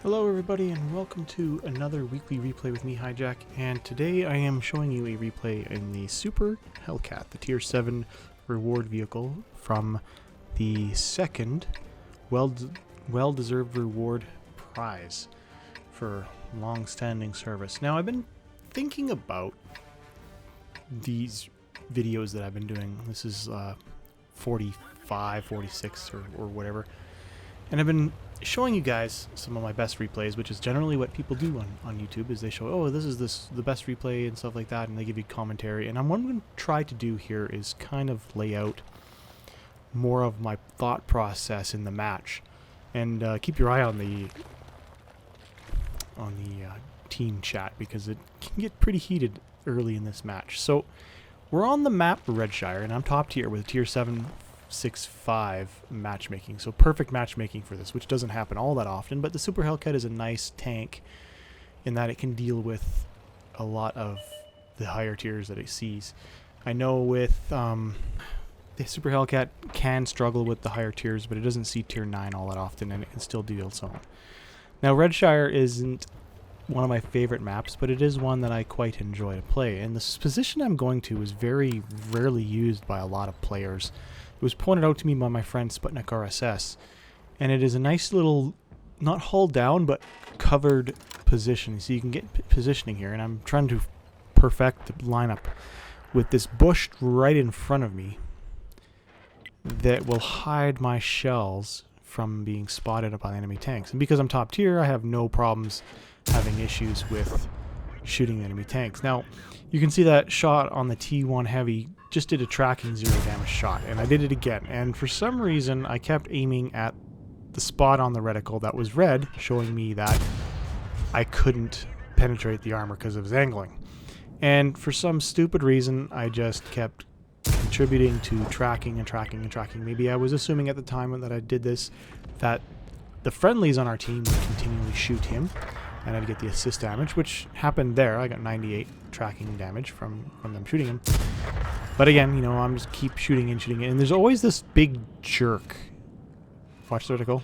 Hello everybody and welcome to another weekly replay with me, Hijack, and today I am showing you a replay in the Super Hellcat, the Tier 7 reward vehicle from the second well-deserved reward prize for long-standing service. Now I've been thinking about these videos that I've been doing. This is 45, 46 or whatever. And I've been showing you guys some of my best replays, which is generally what people do on YouTube, is they show, oh, this is the best replay and stuff like that, and they give you commentary. And what I'm going to try to do here is kind of lay out more of my thought process in the match. And keep your eye on the team chat, because it can get pretty heated early in this match. So we're on the map Redshire, and I'm top tier with Tier 7 6.5 matchmaking, so perfect matchmaking for this, which doesn't happen all that often. But the Super Hellcat is a nice tank in that it can deal with a lot of the higher tiers that it sees. I know with the Super Hellcat can struggle with the higher tiers, but it doesn't see Tier 9 all that often, and it can still deal its own. Now Redshire isn't one of my favorite maps, but it is one that I quite enjoy to play, and this position I'm going to is very rarely used by a lot of players. It was pointed out to me by my friend Sputnik RSS, and it is a nice little, not hull down, but covered position. So you can get positioning here, and I'm trying to perfect the lineup with this bush right in front of me that will hide my shells from being spotted by enemy tanks. And because I'm top tier, I have no problems having issues with shooting enemy tanks. Now, you can see that shot on the T1 Heavy just did a tracking 0 damage shot, and I did it again, and for some reason I kept aiming at the spot on the reticle that was red, showing me that I couldn't penetrate the armor because it was angling. And for some stupid reason I just kept contributing to tracking and tracking and tracking. Maybe I was assuming at the time that I did this that the friendlies on our team would continually shoot him and I'd get the assist damage, which happened there. I got 98 tracking damage from them shooting him. But again, you know, I'm just keep shooting and shooting, and there's always this big jerk. Watch the reticle.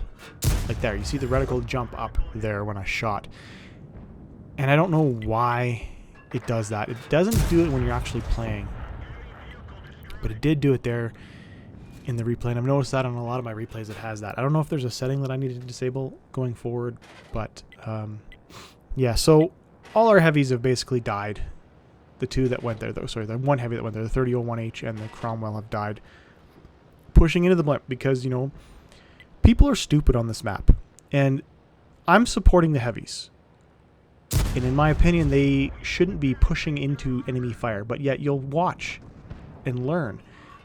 Like there, you see the reticle jump up there when I shot. And I don't know why it does that. It doesn't do it when you're actually playing, but it did do it there in the replay, and I've noticed that on a lot of my replays it has that. I don't know if there's a setting that I need to disable going forward, but yeah, so all our heavies have basically died. The two that went there, though, sorry, the one heavy that went there, the 3001H and the Cromwell, have died pushing into the blimp because, you know, people are stupid on this map, and I'm supporting the heavies, and in my opinion they shouldn't be pushing into enemy fire, but yet you'll watch and learn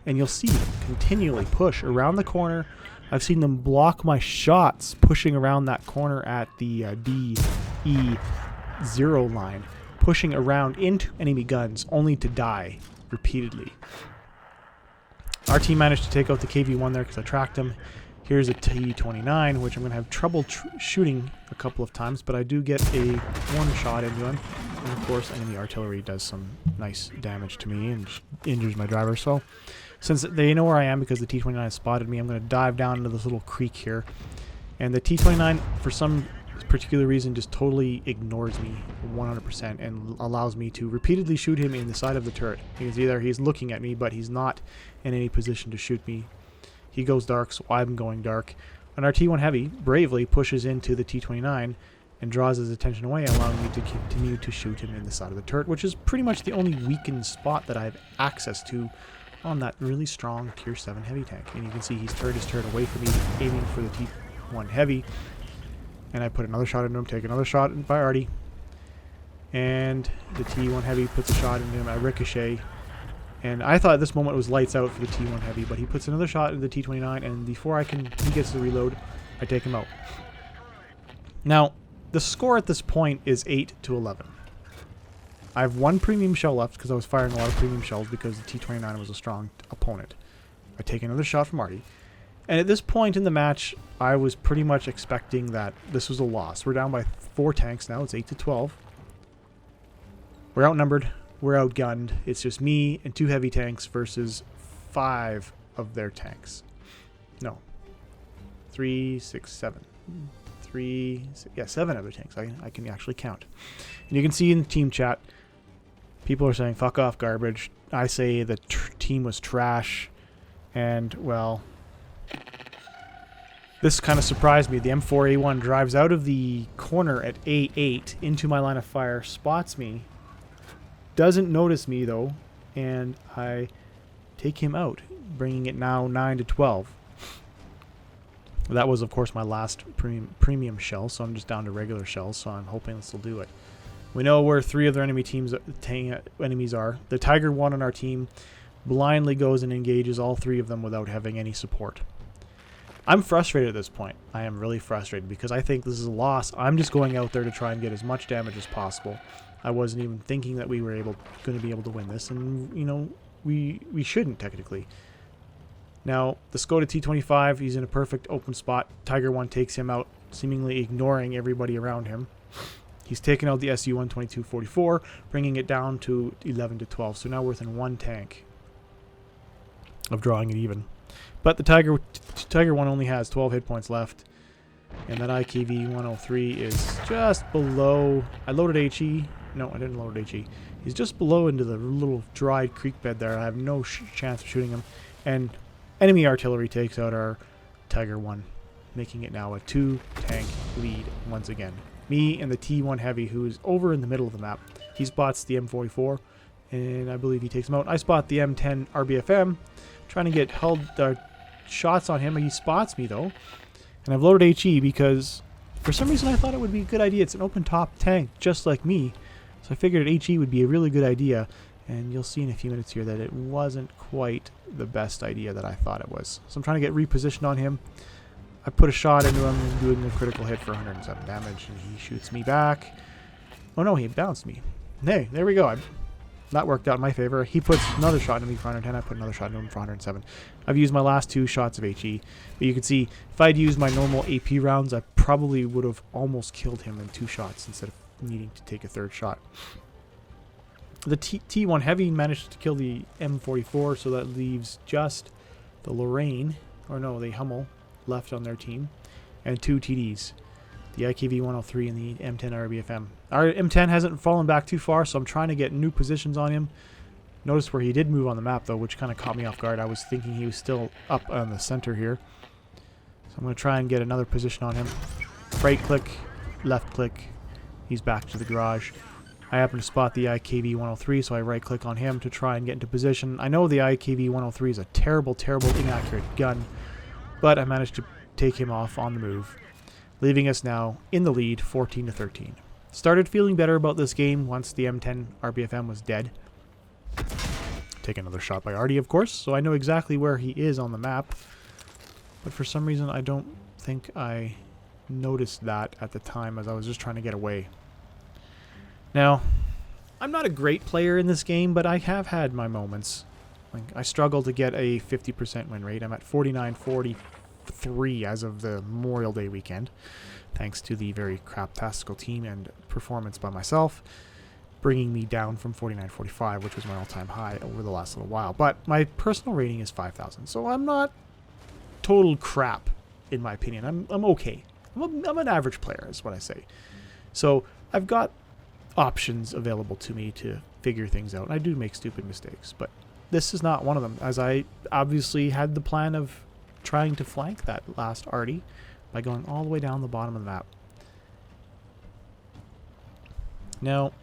and you'll see them continually push around the corner. I've seen them block my shots pushing around that corner at the DE0 line, pushing around into enemy guns only to die repeatedly. Our team managed to take out the KV-1 there because I tracked him. Here's a T-29, which I'm going to have trouble shooting a couple of times, but I do get a one shot into him. And of course, enemy artillery does some nice damage to me and injures my driver. So since they know where I am because the T-29 spotted me, I'm going to dive down into this little creek here. And the T-29, for some particular reason, just totally ignores me 100% and allows me to repeatedly shoot him in the side of the turret. Because either he's looking at me, but he's not in any position to shoot me. He goes dark, so I'm going dark. And our T1 Heavy bravely pushes into the T29 and draws his attention away, allowing me to continue to shoot him in the side of the turret, which is pretty much the only weakened spot that I have access to on that really strong Tier 7 Heavy tank. And you can see he's turned his turret away from me, aiming for the T1 Heavy. And I put another shot into him, take another shot in priority. And the T1 Heavy puts a shot into him at ricochet. And I thought at this moment it was lights out for the T1 Heavy, but he puts another shot into the T29, and before he gets to reload, I take him out. Now, the score at this point is 8-11. I have one premium shell left because I was firing a lot of premium shells because the T29 was a strong opponent. I take another shot from Artie. And at this point in the match, I was pretty much expecting that this was a loss. We're down by 4 tanks now. It's 8-12. We're outnumbered. We're outgunned. It's just me and 2 heavy tanks versus 5 of their tanks. No. 3, 6, 7. 7 other tanks. I can actually count. And you can see in the team chat, people are saying, fuck off, garbage. I say the team was trash. And, well, this kind of surprised me. The M4A1 drives out of the corner at A8 into my line of fire, spots me, doesn't notice me, though, and I take him out, bringing it now 9-12. That was, of course, my last premium shell, so I'm just down to regular shells, so I'm hoping this will do it. We know where 3 of their enemies are. The Tiger 1 on our team blindly goes and engages all 3 of them without having any support. I'm frustrated at this point. I am really frustrated because I think this is a loss. I'm just going out there to try and get as much damage as possible. I wasn't even thinking that we were going to be able to win this, and, you know, we shouldn't technically. Now, the Skoda T25, he's in a perfect open spot. Tiger 1 takes him out, seemingly ignoring everybody around him. He's taken out the SU-122-44, bringing it down to 11-12. So now we're within 1 tank of drawing it even. But the Tiger 1 only has 12 hit points left. And that IKV-103 is just below. I loaded HE. No, I didn't load HE. He's just below into the little dried creek bed there. I have no chance of shooting him. And enemy artillery takes out our Tiger 1, making it now a 2-tank lead once again. Me and the T1 Heavy, who is over in the middle of the map. He spots the M44, and I believe he takes him out. I spot the M10 RBFM, trying to get shots on him. He spots me, though. And I've loaded HE because, for some reason, I thought it would be a good idea. It's an open top tank, just like me. So I figured HE would be a really good idea. And you'll see in a few minutes here that it wasn't quite the best idea that I thought it was. So I'm trying to get repositioned on him. I put a shot into him, doing a critical hit for 107 damage, and he shoots me back. Oh no, he bounced me. Hey, there we go. That worked out in my favor. He puts another shot into me for 110. I put another shot into him for 107. I've used my last 2 shots of HE. But you can see, if I'd used my normal AP rounds, I probably would have almost killed him in 2 shots instead of needing to take a 3rd shot. The T1 Heavy managed to kill the M44, so that leaves just the Lorraine, or no, the Hummel, left on their team, and 2 TDs, the IKV-103 and the M10 RBFM. Our M10 hasn't fallen back too far, so I'm trying to get new positions on him. Notice where he did move on the map, though, which kind of caught me off guard. I was thinking he was still up on the center here. So I'm going to try and get another position on him. Right click, left click, he's back to the garage. I happen to spot the IKV-103, so I right-click on him to try and get into position. I know the IKV-103 is a terrible, terrible, inaccurate gun, but I managed to take him off on the move, leaving us now in the lead, 14-13. Started feeling better about this game once the M10 RBFM was dead. Take another shot by Artie, of course, so I know exactly where he is on the map, but for some reason I don't think I noticed that at the time, as I was just trying to get away. Now, I'm not a great player in this game, but I have had my moments. Like, I struggle to get a 50% win rate. I'm at 49-43 as of the Memorial Day weekend, thanks to the very crap-tastical team and performance by myself, bringing me down from 49-45, which was my all-time high over the last little while. But my personal rating is 5,000, so I'm not total crap, in my opinion. I'm okay. I'm an average player, is what I say. So I've got options available to me to figure things out. And I do make stupid mistakes, but this is not one of them, as I obviously had the plan of trying to flank that last Artie by going all the way down the bottom of the map. Now,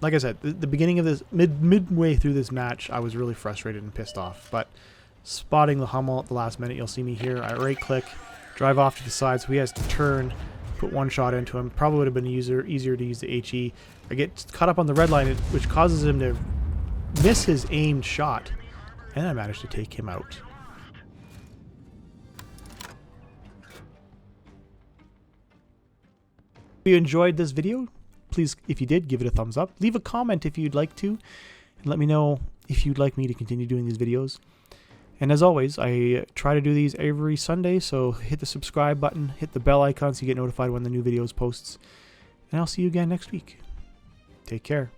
like I said, the beginning of this, midway through this match, I was really frustrated and pissed off, but spotting the Hummel at the last minute, you'll see me here, I right click, drive off to the side, so he has to turn, put 1 shot into him. Probably would have been easier to use the HE. I get caught up on the red line, which causes him to miss his aimed shot, and I managed to take him out. If you enjoyed this video, please, if you did, give it a thumbs up. Leave a comment if you'd like to, and let me know if you'd like me to continue doing these videos. And as always, I try to do these every Sunday, so hit the subscribe button, hit the bell icon so you get notified when the new videos posts. And I'll see you again next week. Take care.